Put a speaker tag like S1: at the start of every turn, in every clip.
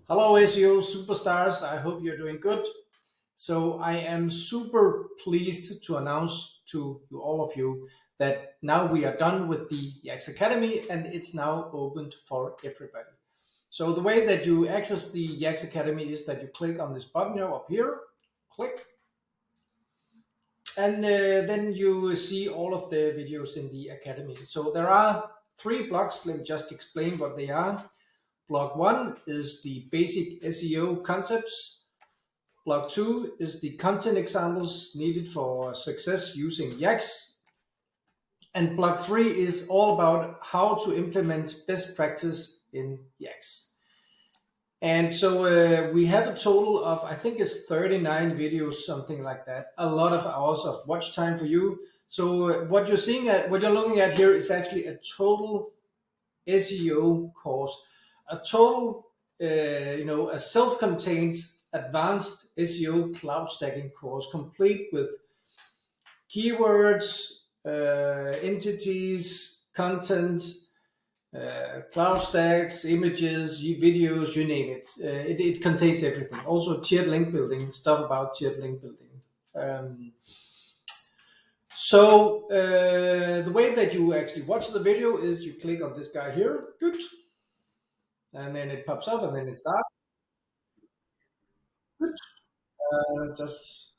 S1: Hello, SEO superstars. I hope you're doing good. So, I am super pleased to announce to all of you that now we are done with the YACSS Academy and it's now opened for everybody. So, the way that you access the YACSS Academy is that you click on this button here up here, click, and then you see all of the videos in the Academy. So, there are three blocks. Let me just explain what they are. Block one is the basic SEO concepts. Block two is the content examples needed for success using YACSS. And block three is all about how to implement best practice in YACSS. And so we have a total of, I think it's 39 videos, something like that. A lot of hours of watch time for you. So what you're looking at here is actually a total SEO course, a total, a self-contained advanced SEO cloud stacking course, complete with keywords, entities, content, cloud stacks, images, videos, you name it. It contains everything. Also tiered link building, stuff about tiered link building. The way that you actually watch the video is you click on this guy here, good, and then it pops up and then it starts. Good. Just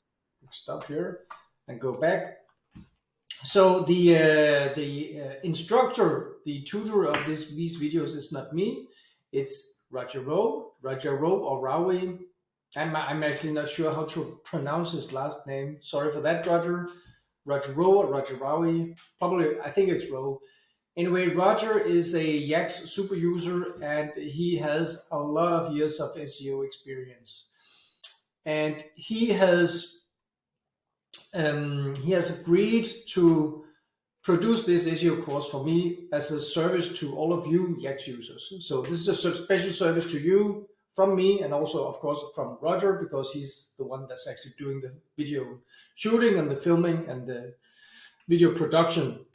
S1: stop here and go back. So the instructor, the tutor of these videos is not me. It's Roger Rowe or Rowe. I'm actually not sure how to pronounce his last name. Sorry for that, Roger. Roger Rowe or Roger Rowe. Probably, I think it's Rowe. Anyway, Roger is a YACSS super user and he has a lot of years of SEO experience. And he has agreed to produce this SEO course for me as a service to all of you YACSS users. So this is a special service to you from me and also, of course, from Roger, because he's the one that's actually doing the video shooting and the filming and the video production.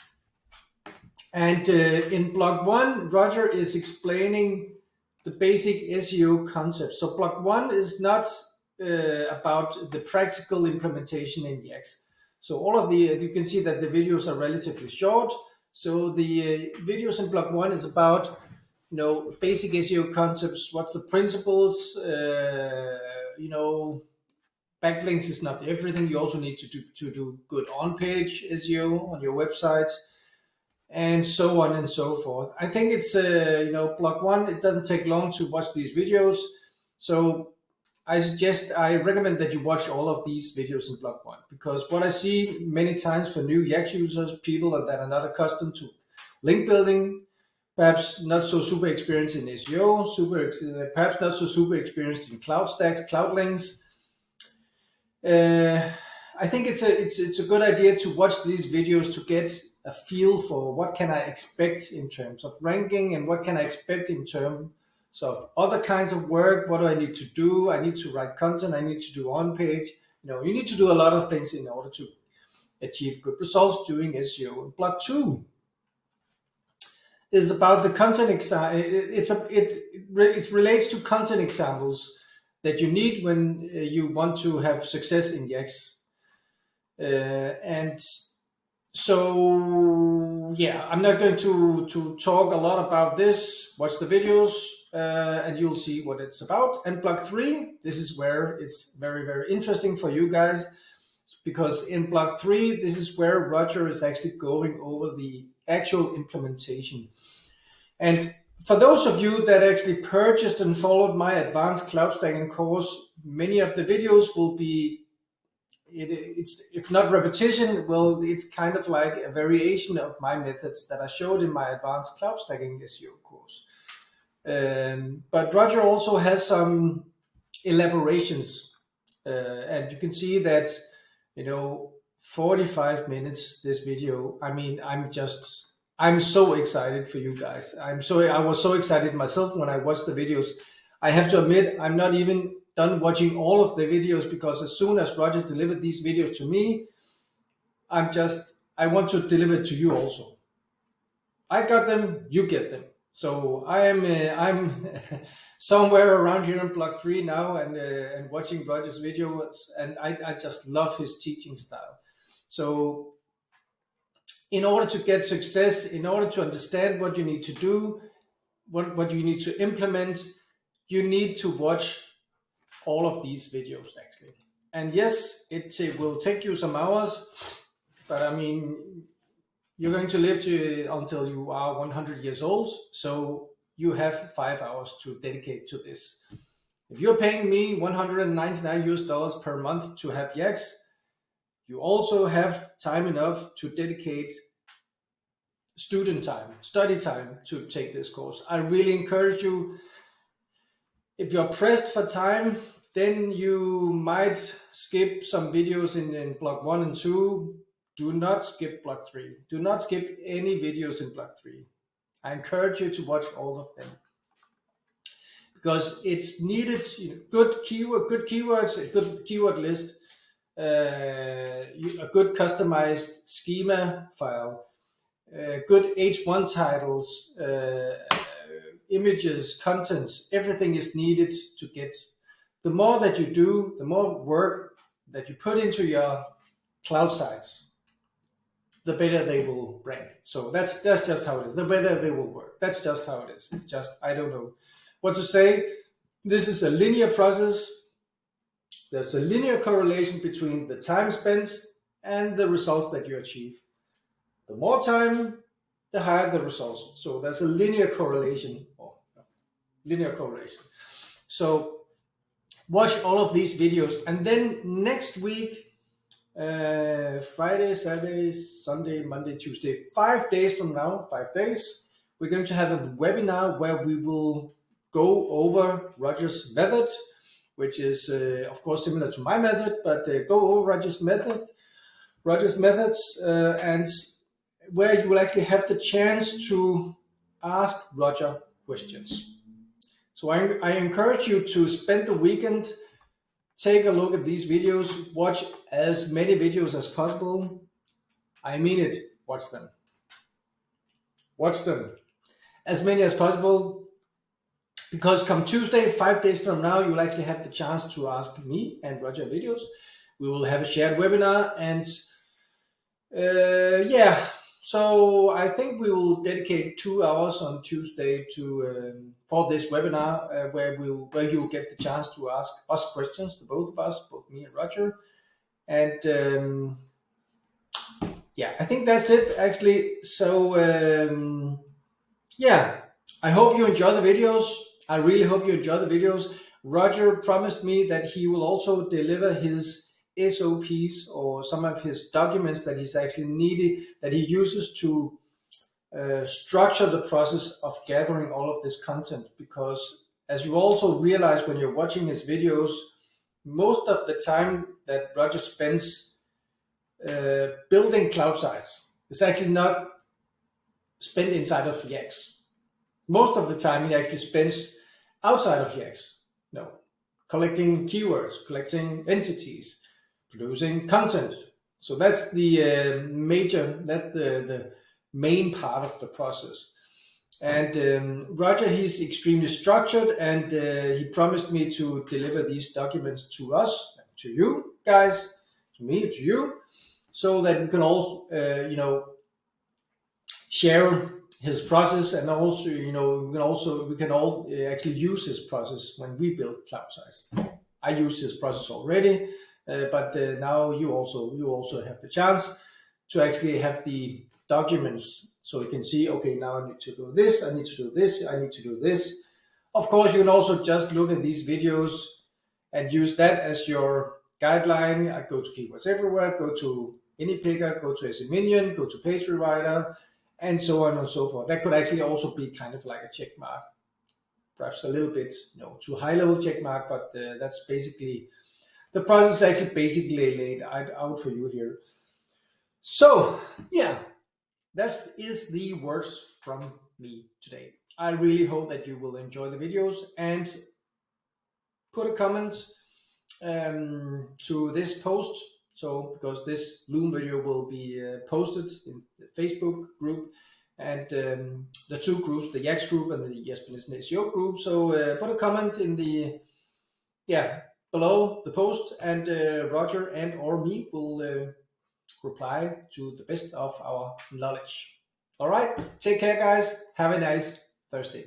S1: And in block one, Roger is explaining the basic SEO concepts. So block one is not about the practical implementation in YACSS. So all of you can see that the videos are relatively short. So the videos in block one is about, basic SEO concepts. What's the principles? Backlinks is not everything. You also need to do good on-page SEO on your websites, and so on and so forth. I think it's block one. It doesn't take long to watch these videos, so I recommend that you watch all of these videos in block one, because what I see many times for new YACSS users, people that are not accustomed to link building, perhaps not so super experienced in SEO, perhaps not so super experienced in cloud stacks, cloud links. I think it's a good idea to watch these videos to get a feel for what can I expect in terms of ranking and what can I expect in terms of other kinds of work. What do I need to do? I need to write content. I need to do on page. You need to do a lot of things in order to achieve good results doing SEO. Block two is about the content it relates to content examples that you need when you want to have success in YACSS. And so, yeah, I'm not going to talk a lot about this. Watch the videos and you'll see what it's about. And block three, this is where it's very, very interesting for you guys, because in block three, this is where Roger is actually going over the actual implementation. And for those of you that actually purchased and followed my advanced cloud stacking course, many of the videos will be, it's if not repetition, well, it's kind of like a variation of my methods that I showed in my advanced cloud stacking SEO course. But Roger also has some elaborations, and you can see that, 45 minutes, this video. I mean, I'm so excited for you guys. I was so excited myself when I watched the videos. I have to admit, I'm not even done watching all of the videos, because as soon as Roger delivered these videos to me, I want to deliver it to you also. I got them, you get them. So I'm somewhere around here in block 3 now, and watching Roger's videos, and I just love his teaching style. So in order to get success, in order to understand what you need to do, what you need to implement, you need to watch all of these videos actually. And yes, it will take you some hours, but I mean, you're going to live until you are 100 years old, so you have 5 hours to dedicate to this. If you're paying me $199 per month to have YACSS, you also have time enough to dedicate student time, study time to take this course. I really encourage you. If you're pressed for time, then you might skip some videos in block 1 and 2. Do not skip block 3. Do not skip any videos in block 3. I encourage you to watch all of them, because it's needed. Good keywords, a good keyword list, a good customized schema file, good H1 titles, images, contents, everything is needed to get. The more that you do, the more work that you put into your cloud sites, the better they will rank. So that's just how it is. The better they will work. That's just how it is. It's just, I don't know what to say. This is a linear process. There's a linear correlation between the time spent and the results that you achieve. The more time, the higher the results. So there's a linear correlation. So watch all of these videos, and then next week, Friday, Saturday, Sunday, Monday, Tuesday, 5 days from now, 5 days, we're going to have a webinar where we will go over Roger's method, which is of course similar to my method, but go over Roger's methods, and where you will actually have the chance to ask Roger questions. So I encourage you to spend the weekend, take a look at these videos, watch as many videos as possible. I mean it, watch them. Watch them, as many as possible, because come Tuesday, 5 days from now, you'll actually have the chance to ask me and Roger videos. We will have a shared webinar, and yeah, so I think we will dedicate 2 hours on Tuesday to for this webinar, where you'll get the chance to ask us questions, the both of us, both me and Roger. And yeah, I think that's it actually. So yeah, I hope you enjoy the videos. I really hope you enjoy the videos. Roger promised me that he will also deliver his SOPs, or some of his documents that he's actually needed, that he uses to structure the process of gathering all of this content. Because as you also realize when you're watching his videos, most of the time that Roger spends building cloud sites is actually not spent inside of YACSS. Most of the time he actually spends outside of YACSS, collecting keywords, collecting entities, producing content. So that's the the main part of the process. And Roger, he's extremely structured, and he promised me to deliver these documents to us, to you guys, to me, to you, so that we can all, share his process, and also, we can all actually use his process when we build cloud sites. I use his process already, but now you also have the chance to actually have the documents, so you can see, okay, now I need to do this, I need to do this, I need to do this. Of course, you can also just look at these videos and use that as your guideline. I go to Keywords Everywhere, go to AnyPicker, go to SEO Minion, go to Page Rewriter, and so on and so forth. That could actually also be kind of like a check mark, perhaps a little bit, too high level check mark, but that's basically the process is actually basically laid out for you here. So yeah, that is the words from me today. I really hope that you will enjoy the videos, and put a comment to this post. So because this Loom video will be posted in the Facebook group, and the two groups, the YACSS group and the Jesper SEO group. So put a comment in the below the post, and Roger and or me will reply to the best of our knowledge. All right, take care, guys. Have a nice Thursday.